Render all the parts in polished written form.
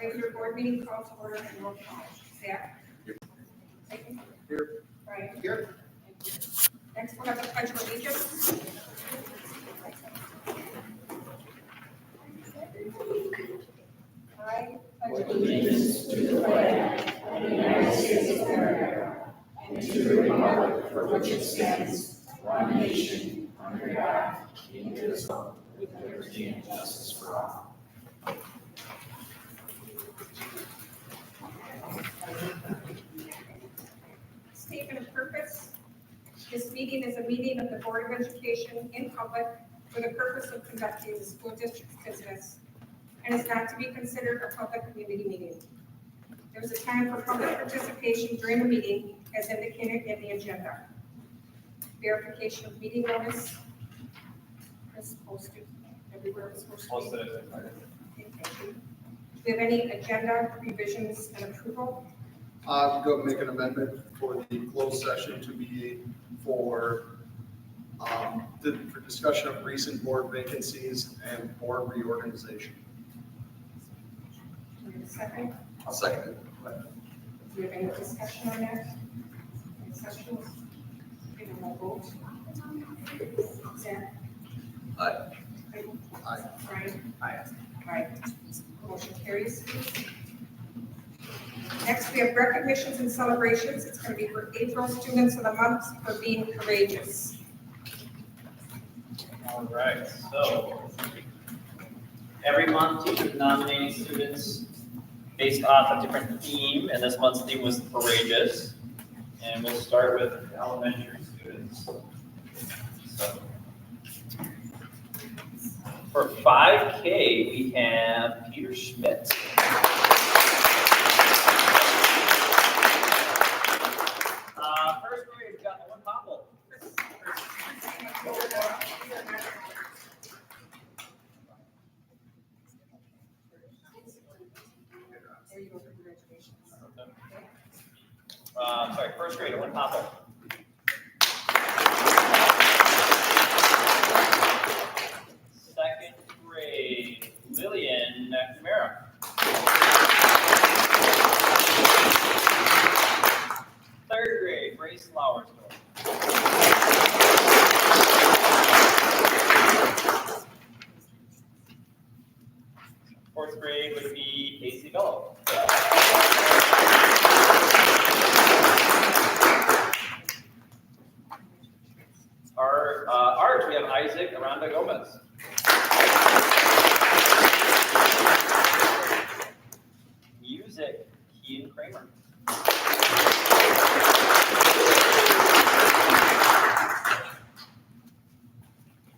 Regular board meeting call to order and roll call. Zach? Here. Brian? Here. Next, we'll have the pledge of allegiance. I pledge allegiance to the flag of the United States of America and to the republic for which it stands, one nation, under God, indivisible, with liberty and justice for all. Statement of purpose. This meeting is a meeting of the Board of Education in public for the purpose of conducting the school district's business and is not to be considered a public community meeting. There is a time for public participation during the meeting as indicated in the agenda. Verification of meeting notice is posted everywhere it's supposed to be. Okay, thank you. Do we have any agenda revisions and approval? Go make an amendment for the closed session to be for discussion of recent board vacancies and board reorganization. Do we have a second? I'll second it. Do we have any discussion on that? Any questions? Okay, then we'll vote. Zach? Aye. Clayton? Aye. Brian? Aye. Aye. Motion carries. Next, we have recognitions and celebrations. It's going to be for April students of the month for being courageous. All right, so every month teachers nominate students based off a different theme, and this month's theme was courageous. And we'll start with elementary students. So for 5K, we have Peter Schmidt. First grade, we've got Owen Popple. There you go for congratulations. Sorry, first grade, Owen Popple. Second grade, Lillian McNamara. Third grade, Grace Lauersdorf. Fourth grade would be Casey Bellow. Our art, we have Isaac Aranda Gomez. Music, Ian Kramer.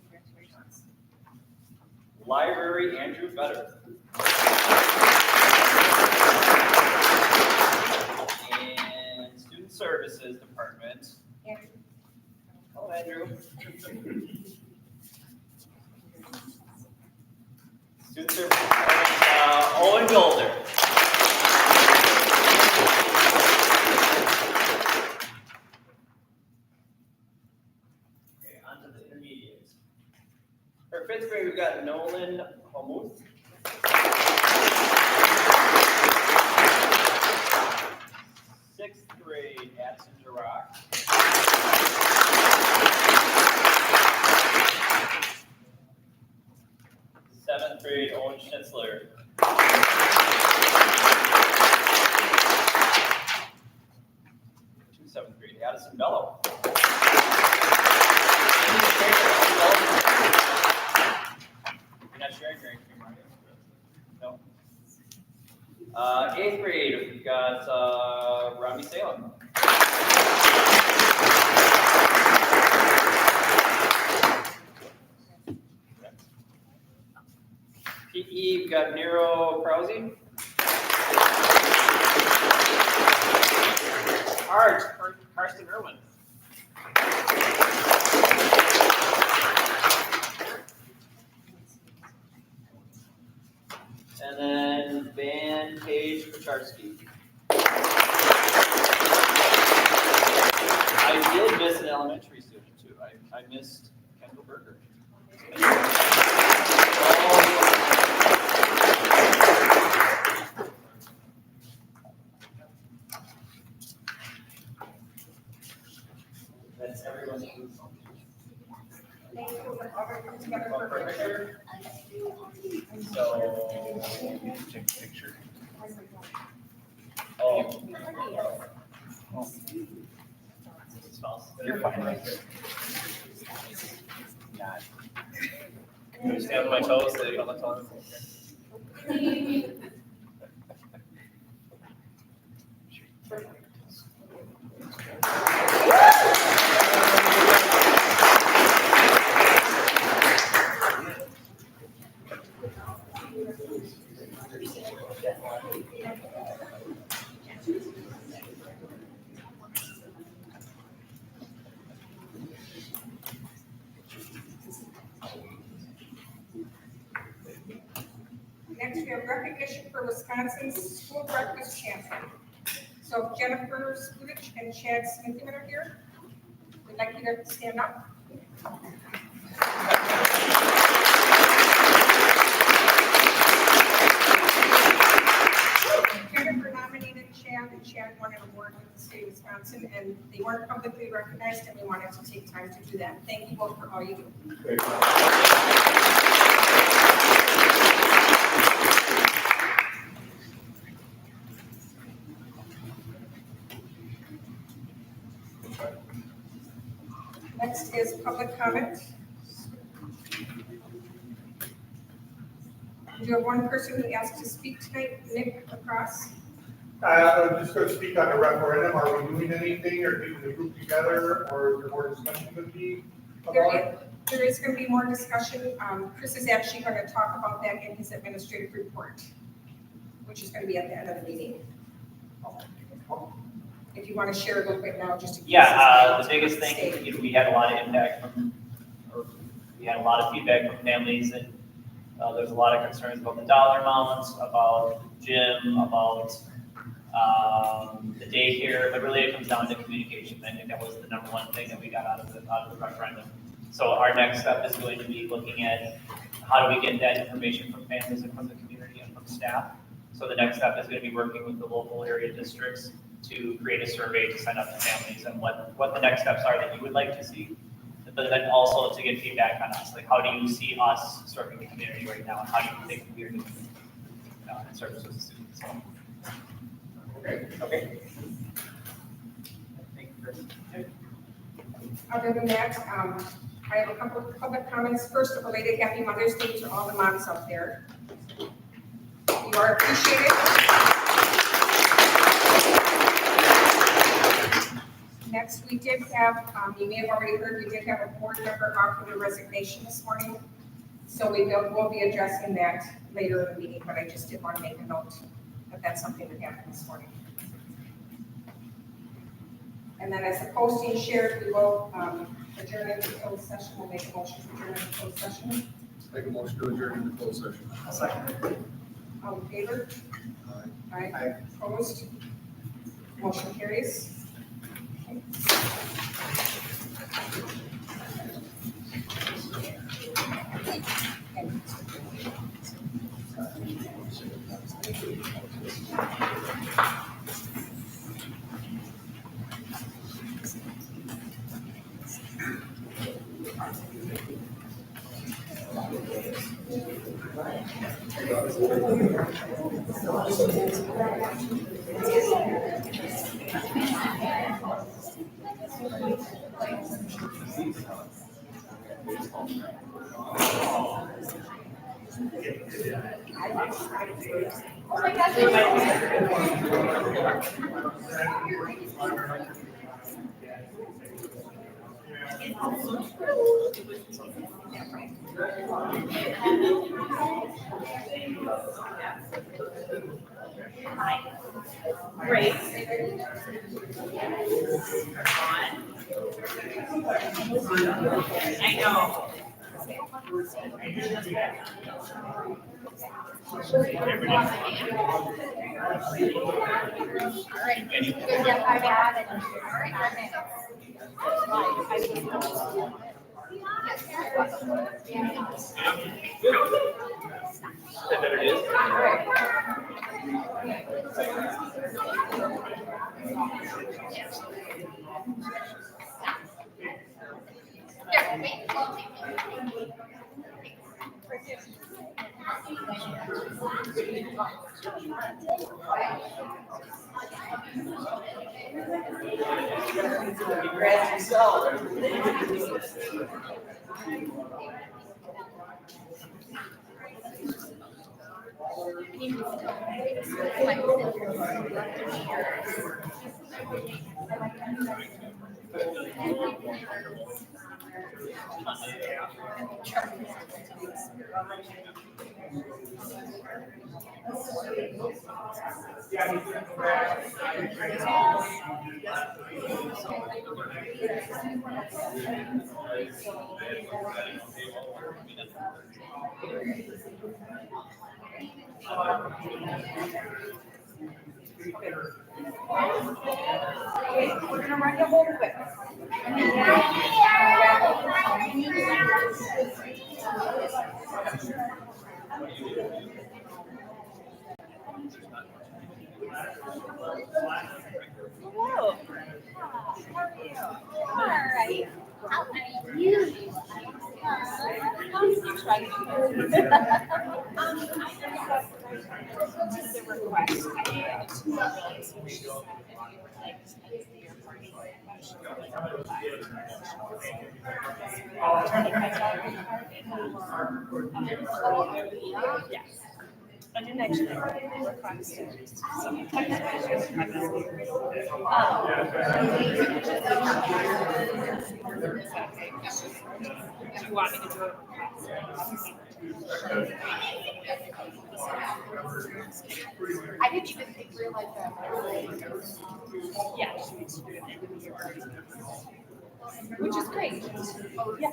Congratulations. Library, Andrew Vetter. And Student Services Department. Andrew. Oh, Andrew. Student Services Department, Owen Golder. Okay, on to the intermediates. For fifth grade, we've got Nolan Homuth. Sixth grade, Addison Girock. Seventh grade, Owen Schnitzler. Seventh grade, Addison Bellow. You're not sharing your screen, right? No. Eighth grade, we've got Robbie Salem. PE, we've got Nero Krause. Art, Karsten Irwin. And then Van Page Kucharski. I did miss an elementary student too. I missed Kendall Berger. Thank you. All right, come together for For a a picture. picture? So. Take a picture. Oh. You're fine right there. Can you stand on my toes so you don't look on? Next, we have recognition for Wisconsin's school breakfast champion. So Jennifer Skudich and Chad Smith are here. We'd like you to stand up. Jennifer nominated Chad, and Chad won an award with the state of Wisconsin, and they weren't publicly recognized, and we wanted to take time to do that. Thank you both for all you do. Next is public comment. We do have one person who asked to speak tonight, Nick Lacrosse. I'm just going to speak on the referendum. Are we doing anything or keeping the group together, or is there more discussion going to be about it? There is going to be more discussion. Chris is actually going to talk about that in his administrative report, which is going to be at the end of the meeting. If you want to share a little bit now, just to. Yeah, the biggest thing, you know, we had a lot of impact from, or we had a lot of feedback from families, and there's a lot of concerns about the dollar amounts, about the gym, about the daycare, but really it comes down to communication. I think that was the number one thing that we got out of the referendum. So our next step is going to be looking at how do we get that information from families and from the community and from staff. So the next step is going to be working with the local area districts to create a survey to send out to families and what the next steps are that you would like to see. But then also to get feedback on us, like how do you see us serving the community right now, and how do you think we are doing in service with the students? So, okay. Thank you, Chris. Other than that, I have a couple of public comments. First, a belated Happy Mother's Day to all the moms out there. You are appreciated. Next, we did have, you may have already heard, we did have a board member offer their resignation this morning. So we'll be addressing that later in the meeting, but I just did want to make a note that that's something that happened this morning. And then as the posting shared, we will adjourn into closed session. We'll make a motion to adjourn into closed session. Make a motion to adjourn into closed session. I'll second. All in favor? Aye. Aye. Opposed? Motion carries. Great. I know. Congrats yourself. We're gonna run the whole quick. Hello. How are you? All right. How are you? Just a request. Yes. I didn't actually request some text messages. Do you want me to do it? I didn't even realize that. Yeah. Which is great. Yeah.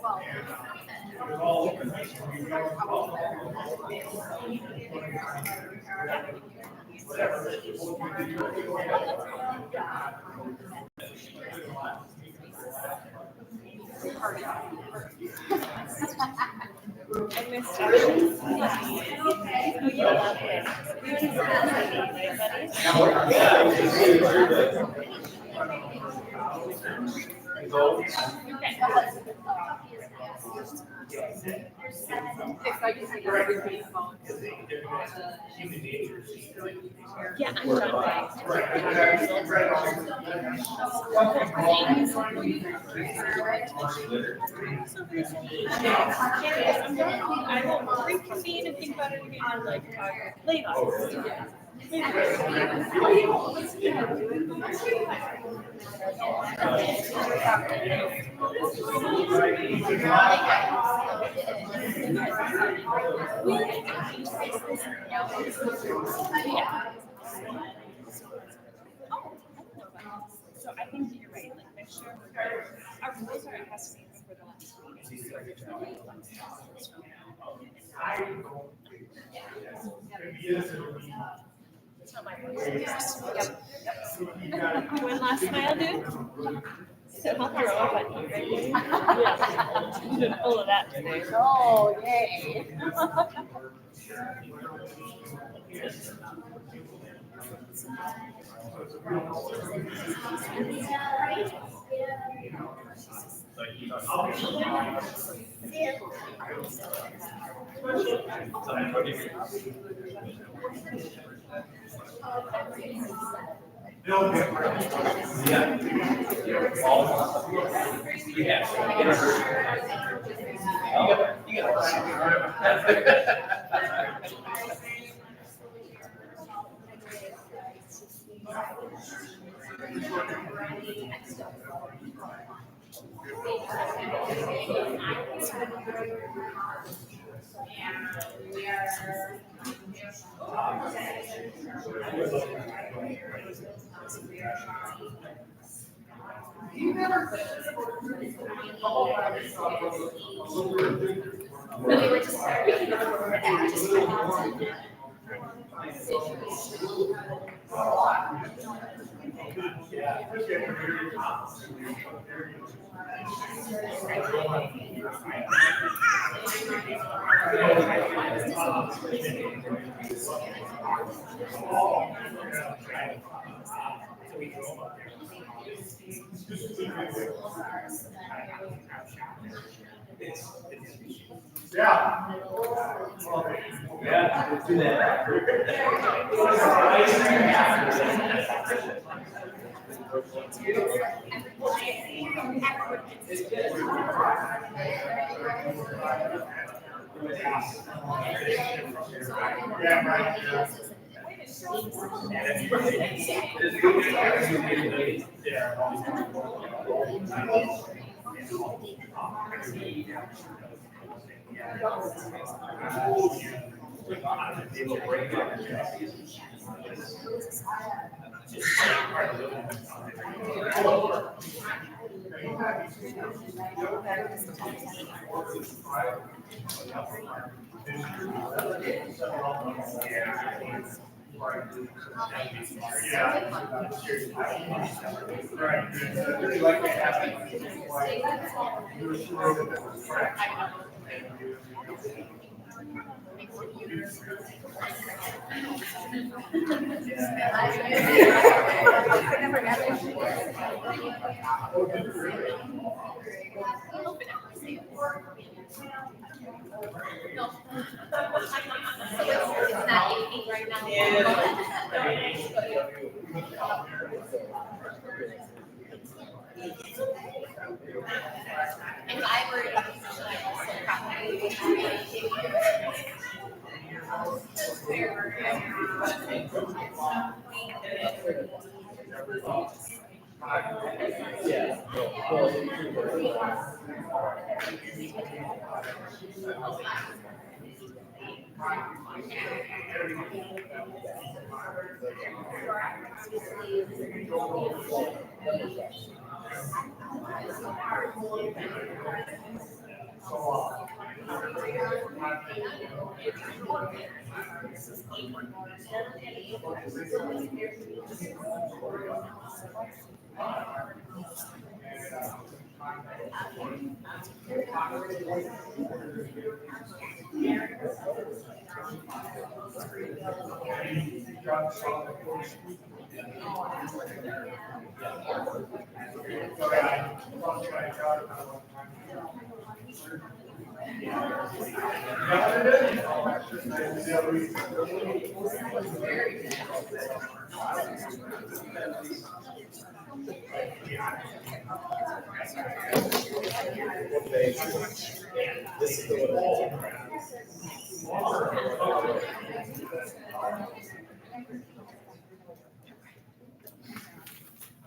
I missed Yeah, I'm done. I will reconvene and think about it again, like, later. So I think you're right, like, make sure our rules are, it has to be for the last meeting. It's not my voice. One last smile, dude. So I'll throw up on you, right? Yeah. You've been full of that today. Oh, yay. Yeah. Yeah, let's do that. Yeah, right, yeah. Right, I really like that happening. You were sure that it was correct. It's not 8 right now. If I were in a position, I also probably would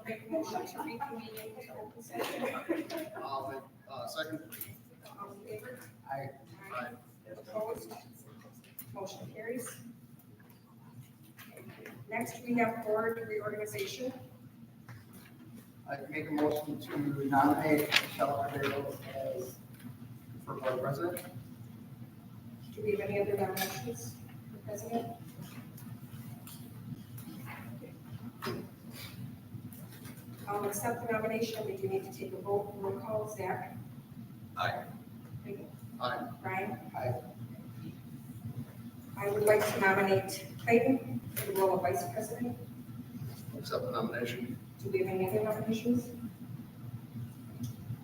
Make a motion to reconvene into open session. Second. All in favor? Aye. Opposed? Motion carries. Next, we have board reorganization. I make a motion to nominate Michelle Cordero as for board president. Do we have any other nominations for president? I'll accept the nomination. We do need to take a vote. Roll call. Zach? Aye. Megan? Aye. Brian? Aye. I would like to nominate Clayton for the role of vice president. Accept the nomination. Do we have any other nominations?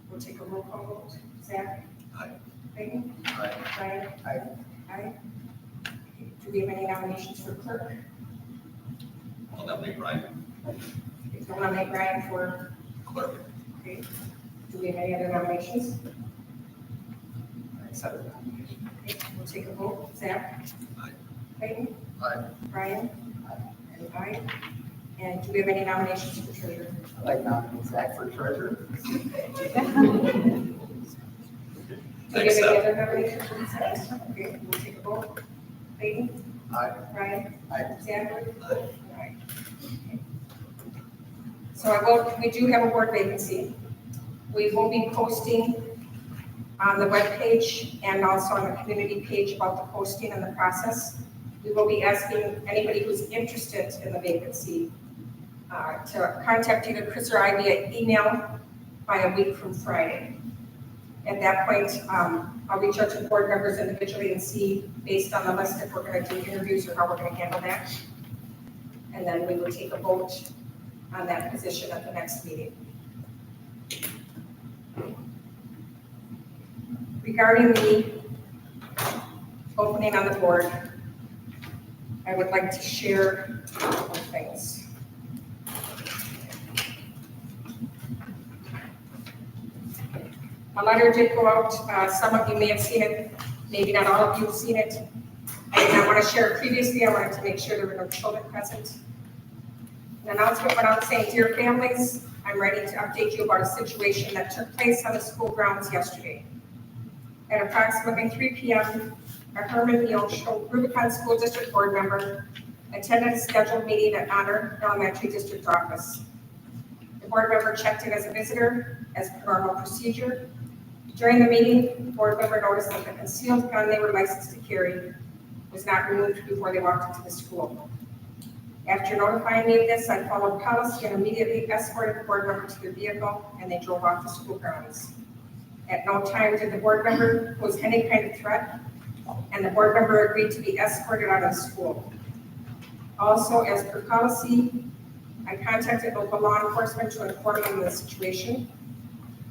We'll take a roll call vote. Zach? Aye. Megan? Aye. Brian? Aye. Aye. Do we have any nominations for clerk? I'll nominate Brian. I'll nominate Brian for, Clerk. okay. Do we have any other nominations? I accept the nomination. Okay, we'll take a vote. Zach? Aye. Clayton? Aye. Brian? And aye. And do we have any nominations for treasurer? I'd like to nominate Zach for treasurer. Do we have any other nominations? Okay, we'll take a vote. Clayton? Aye. Brian? Aye. Zach? Aye. So we do have a board vacancy. We will be posting on the webpage and also on the community page about the posting and the process. We will be asking anybody who's interested in the vacancy to contact either Chris or I via email by a week from Friday. At that point, I'll reach out to the board members individually and see, based on the list, if we're going to do interviews or how we're going to handle that. And then we will take a vote on that position at the next meeting. regarding the opening on the board, I would like to share a couple of things. A letter did go out. Some of you may have seen it, maybe not all of you have seen it. I did not want to share it previously. I wanted to make sure there were no children present. An announcement went out saying, "Dear families, I'm ready to update you about a situation that took place on the school grounds yesterday. At approximately 3 p.m., a Herman Neosho Rubicon School District Board member attended a scheduled meeting at Honor Elementary District office. The board member checked in as a visitor as per normal procedure. During the meeting, the board member noticed that the concealed gun they were licensed to carry was not removed before they walked into the school. After notifying me of this, I followed policy and immediately escorted the board member to their vehicle, and they drove off the school grounds. At no time did the board member pose any kind of threat, and the board member agreed to be escorted out of the school. Also, as per policy, I contacted local law enforcement to inform them of the situation.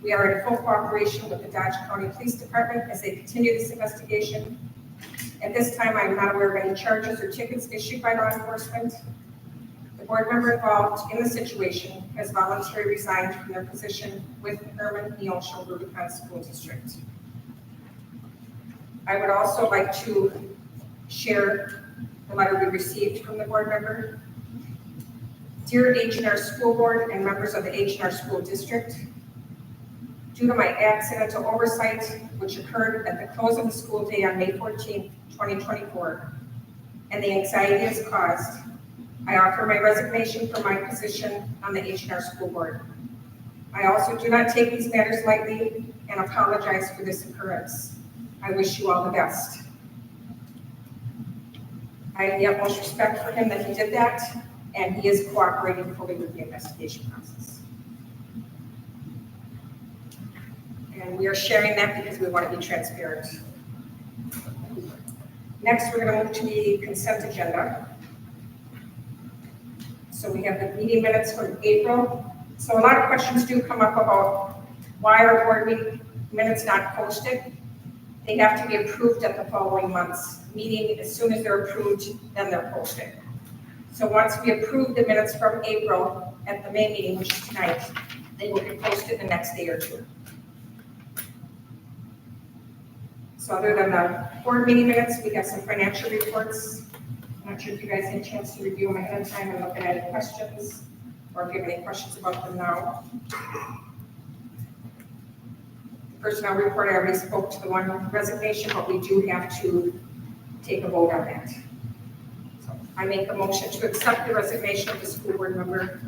We are in full cooperation with the Dodge County Police Department as they continue this investigation. At this time, I am not aware of any charges or tickets issued by law enforcement. The board member involved in the situation has voluntarily resigned from their position with Herman Neosho Rubicon School District. I would also like to share the letter we received from the board member. Dear HNR School Board and members of the HNR School District, due to my accidental oversight, which occurred at the close of the school day on May 14, 2024, and the anxiety it caused, I offer my resignation from my position on the HNR School Board. I also do not take these matters lightly and apologize for this occurrence. I wish you all the best. I have the utmost respect for him that he did that, and he is cooperating fully with the investigation process. And we are sharing that because we want to be transparent. Next, we're going to move to the consent agenda. So we have the meeting minutes from April. So a lot of questions do come up about why are board meeting minutes not posted. They have to be approved at the following month's meeting. As soon as they're approved, then they're posted. So once we approve the minutes from April at the May meeting, which is tonight, they will be posted the next day or two. So other than the board meeting minutes, we have some financial reports. I'm not sure if you guys had a chance to review them ahead of time and look at any questions, or if you have any questions about them now. The personnel report, I already spoke to the one resignation, but we do have to take a vote on that. So I make a motion to accept the resignation of the school board member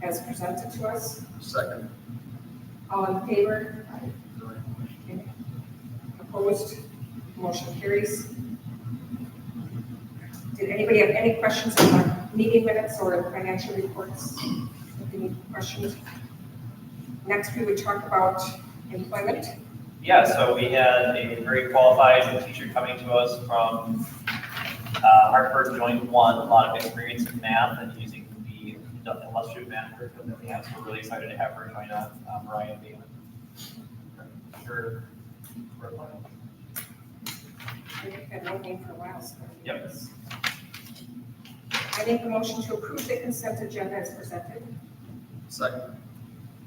as presented to us. Second. All in favor? Opposed? Motion carries. Did anybody have any questions on the meeting minutes or the financial reports? Any questions? Next, we would talk about employment. Yeah, so we had a very qualified teacher coming to us from Hartford, joined one, a lot of experience in math and using the illustrative math curriculum that we have. So we're really excited to have her join us, Mariah Bailey. Sure. We've had no name for a while, so. Yep. I make a motion to approve the consent agenda as presented. Second.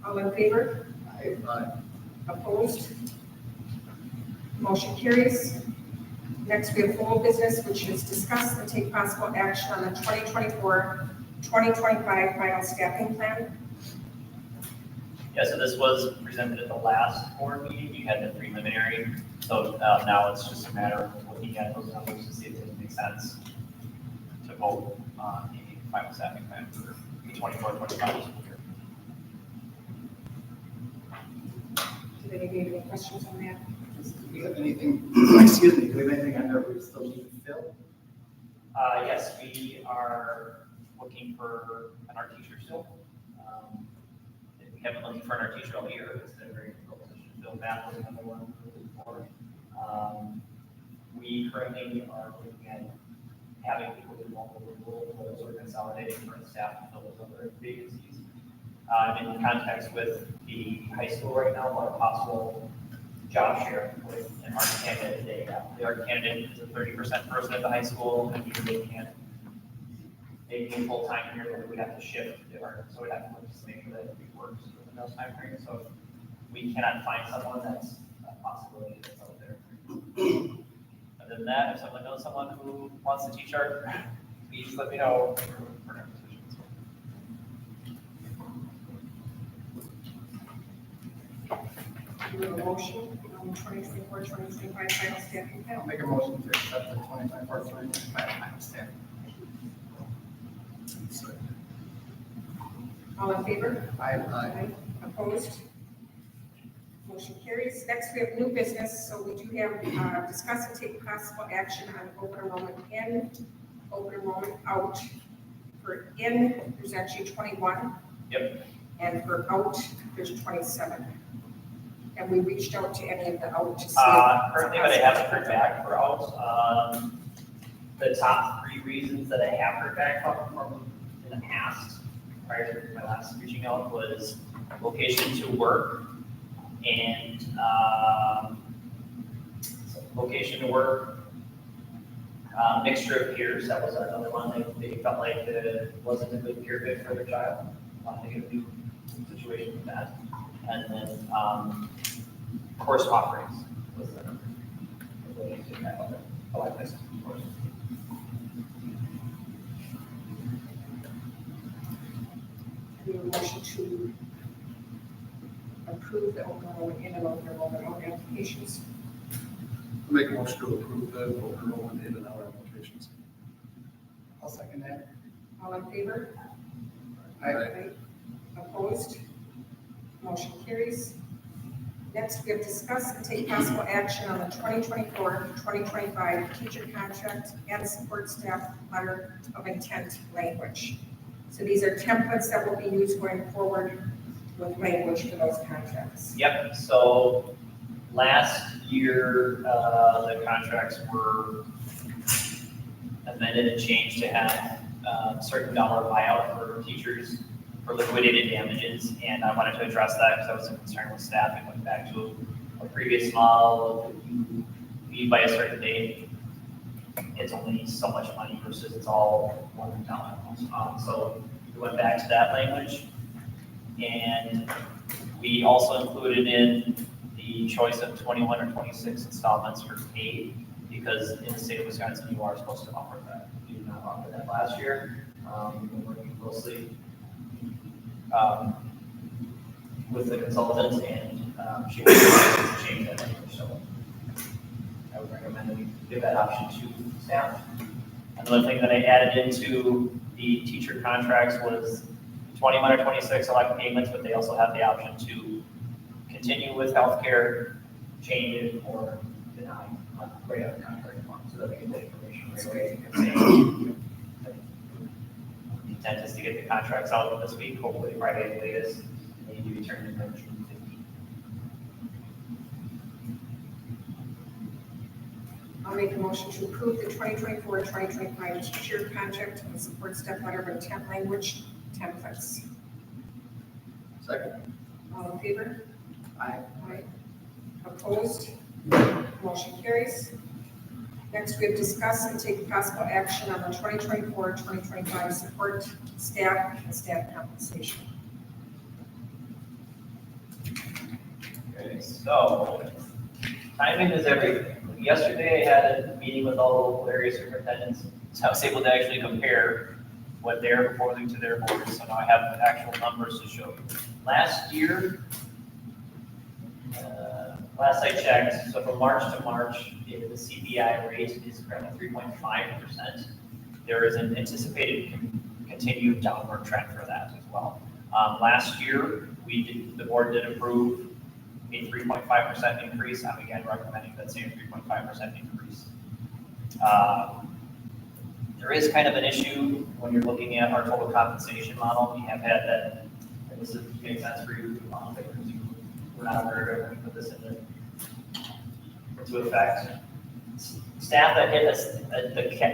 All in favor? Aye. Opposed? Motion carries. Next, we have old business, which is discuss and take possible action on the 2024-2025 final staffing plan. Yeah, so this was presented at the last board meeting. You had the preliminary. So now it's just a matter of looking at those numbers to see if it makes sense to vote on the final staffing plan for the 24-25 school year. Did anybody have any questions on that? Do we have anything, excuse me, do we have anything on there we still need to fill? Yes, we are looking for an art teacher still. We haven't looked for an art teacher all year. It's been a very difficult position to fill. Math was another one we're looking for. We currently are looking at having people do multiple roles or consolidating current staff to fill those other vacancies. I'm in contact with the high school right now about a possible job share with an art candidate. The art candidate is a 30% person at the high school, and they can't, they can full-time here, but we'd have to shift the art, so we'd have to just make sure that it works within those time frames. So if we cannot find someone, that's a possibility that's out there. Other than that, if someone knows someone who wants to teach art, please let me know. Do we have a motion on 2024-2025 final staffing I'll count? make a motion to accept the 2024-2025 final staff. All in favor? Aye. Opposed? Motion carries. Next, we have new business, so we do have discuss and take possible action on open enrollment in, open enrollment out. For in, there's actually 21. Yep. And for out, there's 27. And we reached out to any of the out to see. Currently, but I haven't heard back for out. The top 3 reasons that I have heard back from in the past, prior to my last reaching out, was location to work and location to work, mixture of peers. That was another one. They felt like it wasn't a good peer fit for their child. They get a new situation with that. And then course offerings was the number. I like this, of course. We have a motion to approve the open enrollment in and open enrollment out applications. I'll make a motion to approve the open enrollment in and out applications. I'll second that. All in favor? Aye. Opposed? Motion carries. Next, we have discussed and take possible action on the 2024-2025 teacher contract and support staff letter of intent language. So these are templates that will be used going forward with language for those contracts. Yep, so last year, the contracts were amended and changed to have certain dollar buyout for teachers for liquidated damages, and I wanted to address that because I was concerned with staff and went back to a previous model. If you leave by a certain date, it's only so much money versus it's all one dollar. So we went back to that language, and we also included in the choice of 21 or 26 installments for paid, because in the state of Wisconsin, you are supposed to offer that. We did not offer that last year. We've been working closely with the consultant, and she was to change that language. So I would recommend that we give that option to staff. Another thing that I added into the teacher contracts was 21 or 26 elect payments, but they also have the option to continue with healthcare, change it, or deny right out of the contract form, so that we get the information right away. The intent is to get the contracts out this week, hopefully Friday at the latest, and they need to be turned in by June 15th. I'll make a motion to approve the 2024-2025 teacher contract and support staff letter of intent language templates. Second. All in favor? Aye. Aye. Opposed? Motion carries. Next, we have discussed and take possible action on the 2024-2025 support staff and staff compensation. Okay, so timing is everything. Yesterday, I had a meeting with all the local area superintendents, so I was able to actually compare what they're proposing to their boards, so now I have the actual numbers to show you. Last year, last I checked, so from March to March, the CPI rate is currently 3.5%. There is an anticipated continued downward trend for that as well. Last year, the board did approve a 3.5% increase. I'm again recommending that same 3.5% increase. There is kind of an issue when you're looking at our total compensation model. We have had that, and this makes sense for you, because we're not aware of it when we put this into effect. Staff that hit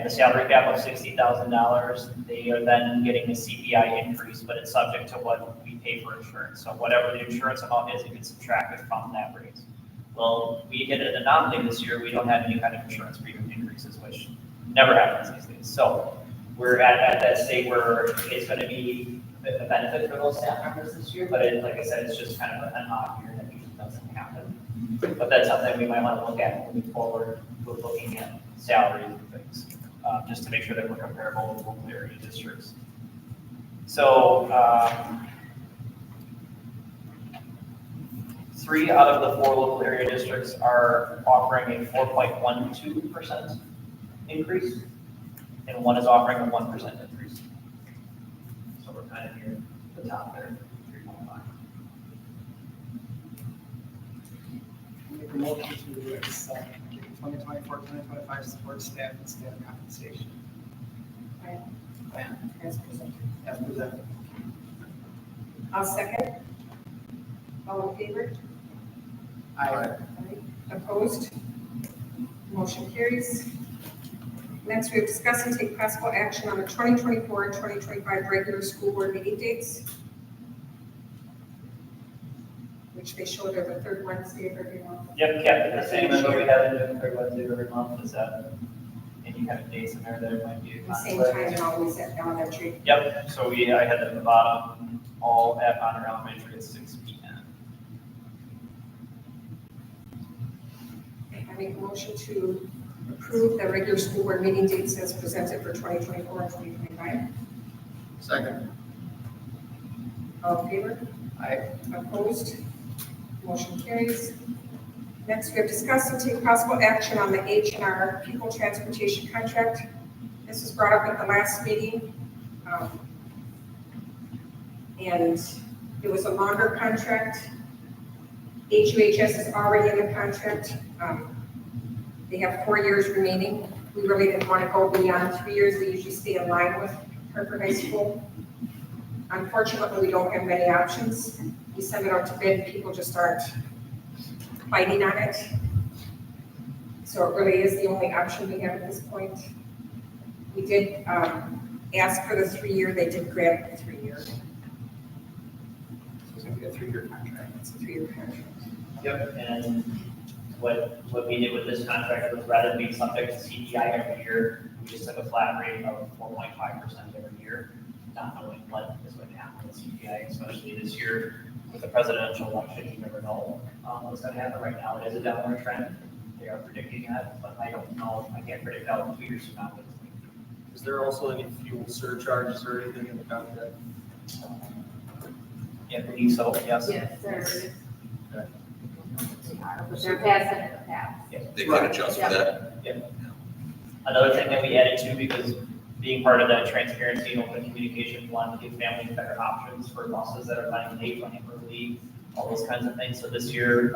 the salary cap of $60,000, they are then getting a CPI increase, but it's subject to what we pay for insurance. So whatever the insurance amount is, it gets subtracted from that raise. Well, we hit an anomaly this year, we don't have any kind of insurance premium increases, which never happens these days. So we're at that state where it's gonna be a benefit for those staff members this year, but like I said, it's just kind of an odd year that usually doesn't happen. But that's something we might wanna look at moving forward, with looking at salaries and things, just to make sure that we're comparable with local area districts. So, 3 out of the 4 local area districts are offering a 4.12% increase, and 1 is offering a 1% increase. So we're kind of near the top there, 3.5. Make a motion to accept the 2024-2025 support staff and staff compensation. Plan As presented. as presented. I'll second. All in favor? Aye. Opposed? Motion carries. Next, we have discussed and take possible action on the 2024 and 2025 regular school board meeting dates, which they show they're the third Wednesday of every month. Yep, kept the same as what we have in third Wednesday of every month. Is that any kind of dates in there that might be a The same conflict? time and always at elementary. Yep, so I had them at the bottom, all at Honor Elementary at 6 p.m. I make a motion to approve the regular school board meeting dates as presented for 2024 and 2025. Second. All in favor? Aye. Opposed? Motion carries. Next, we have discussed and take possible action on the HNR People Transportation Contract. This was brought up at the last meeting. And it was a longer contract. HUHS is already in the contract. They have 4 years remaining. We really didn't want to go beyond 3 years. We usually stay in line with Hartford High School. Unfortunately, we don't have many options. We send it out to bid, people just aren't biting on it. So it really is the only option we have at this point. We did ask for the 3-year, they did grant the 3-year. So it's gonna be a 3-year contract, it's a 3-year contract. Yep, and what we did with this contract was rather than being subject to CPI every year, we just took a flat rate of 4.5% every year, not knowing what is going to happen with CPI, especially this year with the presidential election. You never know what's going to happen. Right now, it is a downward trend. They are predicting that, but I don't know. I can't predict out 2 years from now. Is there also any fuel surcharges or anything in the contract? Yeah, I believe so, yes. Yes, there is. Okay. But they're passing in the past. They can adjust for that. Another thing that we added to, because being part of that transparency and open communication, wanted to give families better options for buses that are running late, running early, all those kinds of things. So this year,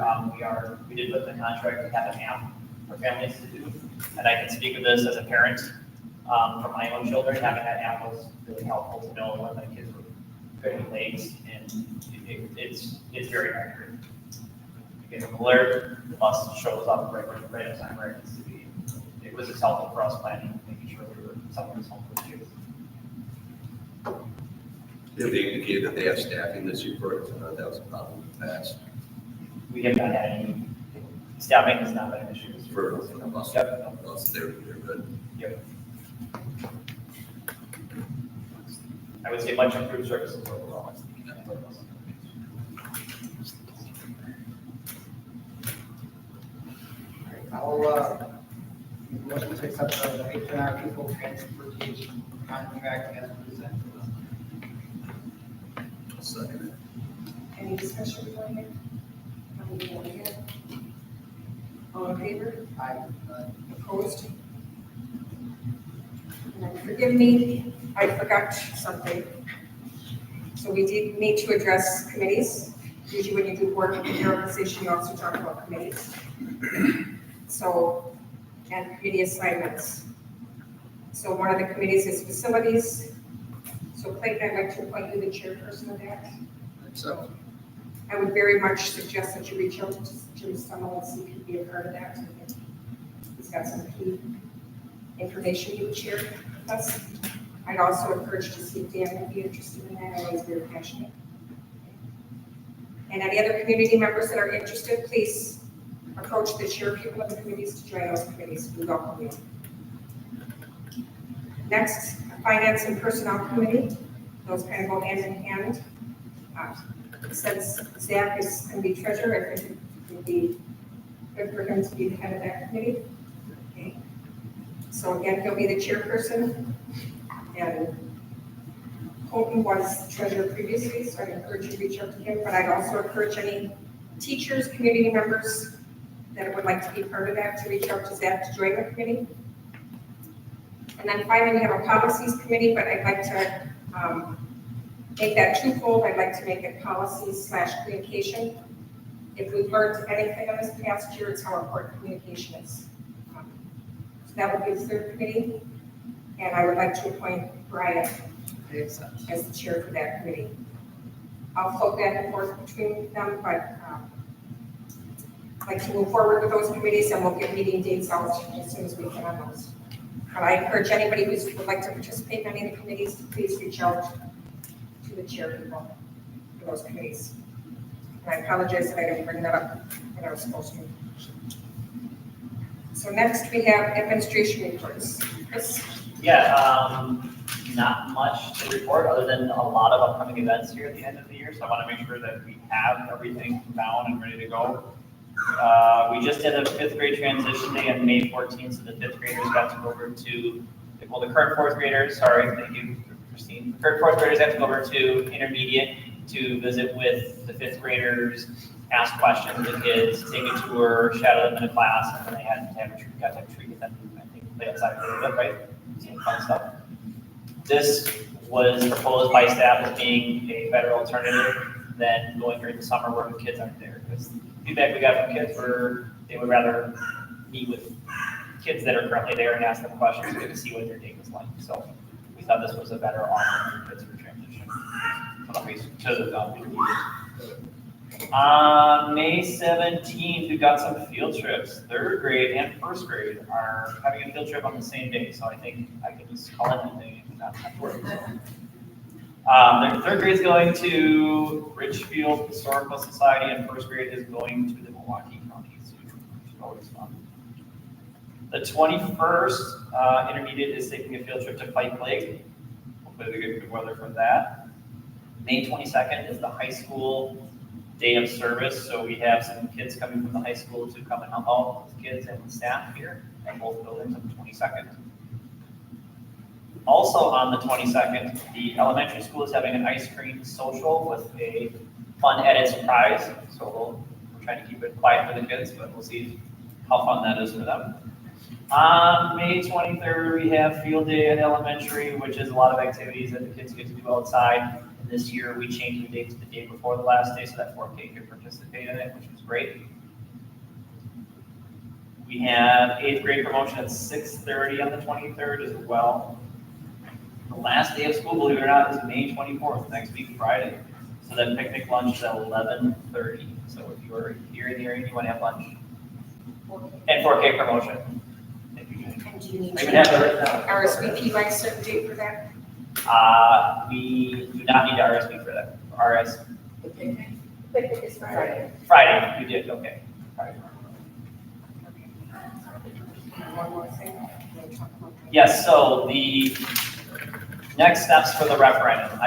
we did put in the contract to have an app for families to do. And I can speak of this as a parent, for my own children. Having that app was really helpful to know when my kids were very late, and it's very accurate. You get an alert, the bus shows up right at time, right? It was just helpful for us planning, making sure we were someone's home for the kids. Have they indicated that they have staffing this year for it? That was a problem in the past. We have not had any, staffing has not been an issue. For the bus. Yep. They're good. Yep. I would say much improved services overall. I'll, motion to accept the HNR People Transportation Contract as presented. Second. Any discussion going here? All in favor? Aye. Opposed? And forgive me, I forgot something. So we did need to address committees. Usually when you do board reorganization, you also talk about committees. So, and committee assignments. So one of the committees is facilities. So Clayton, I'd like to appoint you the chairperson of that. So, I would very much suggest that you reach out to Jim Stummel and see if he'd be a part of that. He's got some key information he would share with us. I'd also encourage to see if Dan would be interested in that. I know he's very passionate. And any other community members that are interested, please approach the chair people of the committees to join those committees. We welcome you. Next, Finance and Personnel Committee. Those kind of go hand in hand. Since Zach is going to be treasurer, I think it would be good for him to be the head of that committee. Okay. So again, he'll be the chairperson. And Colton was treasurer previously, so I'd encourage you to reach out to him. But I'd also encourage any teachers, community members that would like to be part of that to reach out to Zach to join the committee. And then finally, we have a policies committee, but I'd like to make that twofold. I'd like to make it policy/communication. If we've learned anything in this past year, it's how important communication is. So that would be the third committee. And I would like to appoint Brian as the chair for that committee. I'll float back and forth between them, but I'd like to move forward with those committees, and we'll get meeting dates out as soon as we can on those. But I encourage anybody who would like to participate in any of the committees to please reach out to the chair people for those committees. And I apologize that I didn't bring that up when I was supposed to. So next we have administration reports. Chris? Yeah, not much to report other than a lot of upcoming events here at the end of the year. So I want to make sure that we have everything down and ready to go. We just did a 5th grade transition day on May 14th, so the 5th graders got to go over to, well, the current 4th graders, sorry, thank you, Christine. The current 4th graders got to go over to intermediate to visit with the 5th graders, ask questions of the kids, take a tour, shadow them in a class, and then they had to have a treat, got to have a treat with them. I think play outside a little bit, right? Some fun stuff. This was proposed by staff as being a better alternative than going during the summer where the kids aren't there. Because the feedback we got from kids were they would rather meet with kids that are currently there and ask them questions to see what their day was like. So we thought this was a better option for kids for transition. On May 17th, we got some field trips. 3rd grade and 1st grade are having a field trip on the same day, so I think I can just call it a day and not have to worry. The 3rd grade is going to Richfield Historical Society, and 1st grade is going to the Milwaukee County Zoo, which is always fun. The 21st, intermediate is taking a field trip to Pike Lake. Hopefully we get good weather for that. May 22nd is the high school day of service, so we have some kids coming from the high school to come and help out with kids and staff here at both buildings on the 22nd. Also on the 22nd, the elementary school is having an ice cream social with a fun added surprise. So we're trying to keep it quiet for the kids, but we'll see how fun that is for them. On May 23rd, we have field day at elementary, which is a lot of activities that the kids get to do outside. And this year, we changed the date to the day before the last day so that 4K could participate in it, which was great. We have 8th grade promotion at 6:30 on the 23rd as well. The last day of school, believe it or not, is May 24th, next week, Friday. So then picnic lunch is at 11:30. So if you are here in the area and you want to have lunch. And 4K promotion. And do you need I even have it written to down. RSVP by a certain date for that? We do not need to RSVP for that. The picnic is Friday. Friday, you did, okay. Friday. One more thing. We'll talk about that. Yes, so the next steps for the referendum.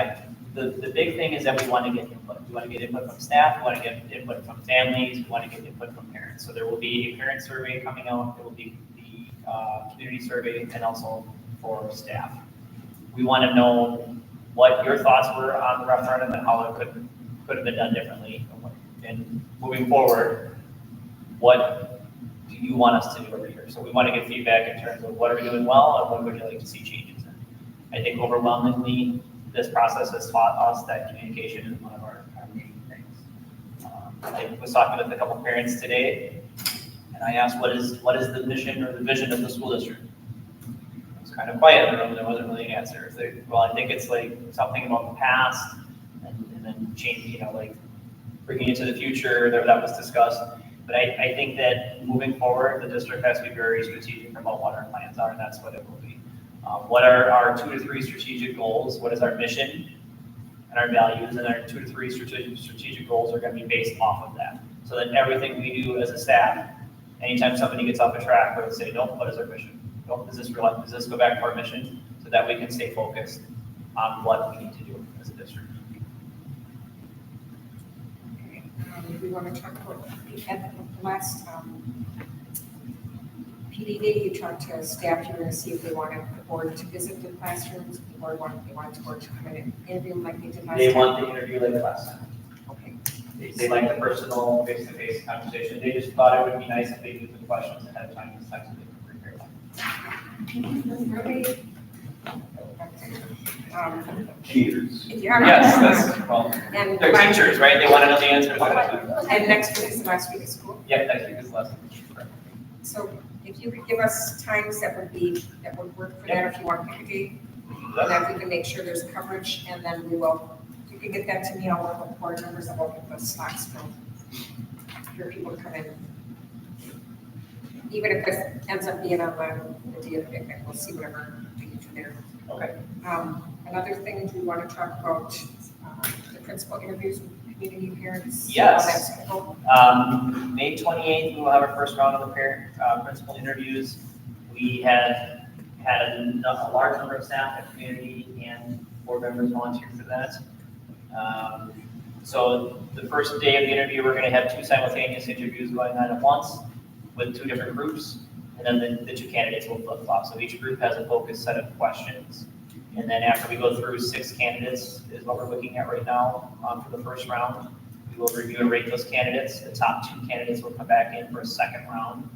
The big thing is that we want to get input. We want to get input from staff, we want to get input from families, we want to get input from parents. So there will be a parent survey coming out, there will be the community survey, and also for staff. We want to know what your thoughts were on the referendum and how it could have been done differently. And moving forward, what do you want us to do over here? So we want to get feedback in terms of what are we doing well and what would you like to see changes in. I think overwhelmingly, this process has taught us that communication is one of our main things. I was talking with a couple parents today, and I asked, what is the mission or the vision of the school district? It was kind of quiet in the room, there wasn't really an answer. Well, I think it's like something about the past, and then changing, like bringing it to the future, that was discussed. But I think that moving forward, the district has to be very strategic about what our plans are, and that's what it will be. What are our 2 to 3 strategic goals? What is our mission and our values? And our 2 to 3 strategic goals are going to be based off of that. So that everything we do as a staff anytime somebody gets off a track, we'll say, nope, what is our mission? Nope, does this go back to our mission? So that we can stay focused on what we need to do as a district. Okay, we want to talk about, at the last PD day, you talked to staff, you were going to see if they wanted the board to visit the classrooms, the board wanted the board to come in and interview them like they did last time. They want the interview like last time. Okay. They like the personal, face-to-face conversation. They just thought it would be nice if they knew the questions ahead of time, this time so they could prepare them. Really? Cheers. If you have. Yes, that's, well, And they're teachers, right? They want to know the answers. And next week is the last week of school. Yeah, next week is the last week. So if you could give us times that would work for that, if you want to pick a date, and then we can make sure there's coverage, and then we will, if you can get that to me, I'll work with board members, I'll work with the slots filled for people to come in. Even if this ends up being on the day of the picnic, we'll see whatever we can do there. Okay. Another thing, we want to talk about the principal interviews with community parents. Yes. How that's gonna go. May 28th, we will have our first round of the parent principal interviews. We had a large number of staff at community and board members volunteer for that. So the first day of the interview, we're going to have 2 simultaneous interviews going on at once with 2 different groups, and then the 2 candidates will flip-flop. So each group has a focused set of questions. And then after we go through 6 candidates is what we're looking at right now for the first round. We will review and rate those candidates. The top 2 candidates will come back in for a second round.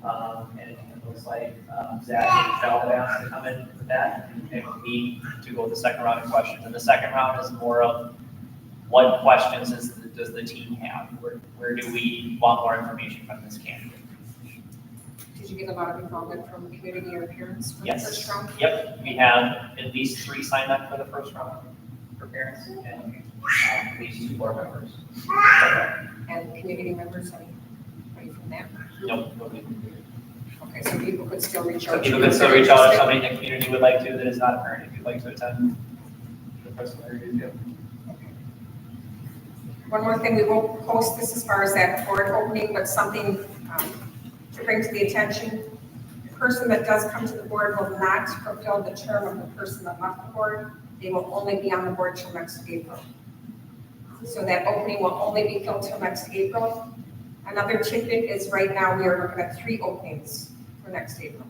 And it looks like Zach and Michelle have asked to come in for that, and me to go with the second round of questions. And the second round is more of what questions does the team have? Where do we want more information from this candidate? Did you get a lot of involvement from community or parents for the Yes. first round? Yep, we have at least 3 signed up for the first round for parents and at least 2 board members. And community members, any from that? Nope, nobody. Okay, so people could still reach out. So to people you can if still they're reach out if interested. somebody in the community would like to, that is not a parent, if you'd like to attend the personal interview too. One more thing, we won't post this as far as that board opening, but something to bring to the attention. The person that does come to the board will not fulfill the term of the person that left the board. They will only be on the board till next April. So that opening will only be filled till next April. Another tidbit is right now we are looking at 3 openings for next April.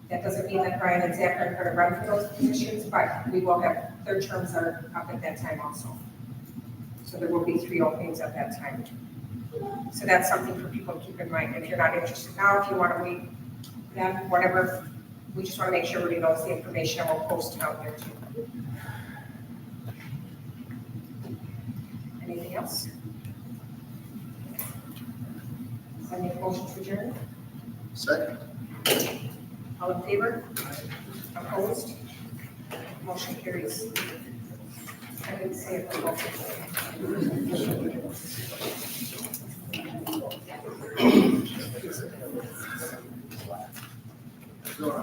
That doesn't mean that Brian and Zach are going to run for those positions, but we will have, their terms are up at that time also. So there will be 3 openings at that time. So that's something for people to keep in mind. If you're not interested now, if you want to wait, then whatever, we just want to make sure everybody knows the information and we'll post it out there too. Anything else? Any motion to adjourn? Second. All in favor? Opposed? Motion carries. I didn't say it. So,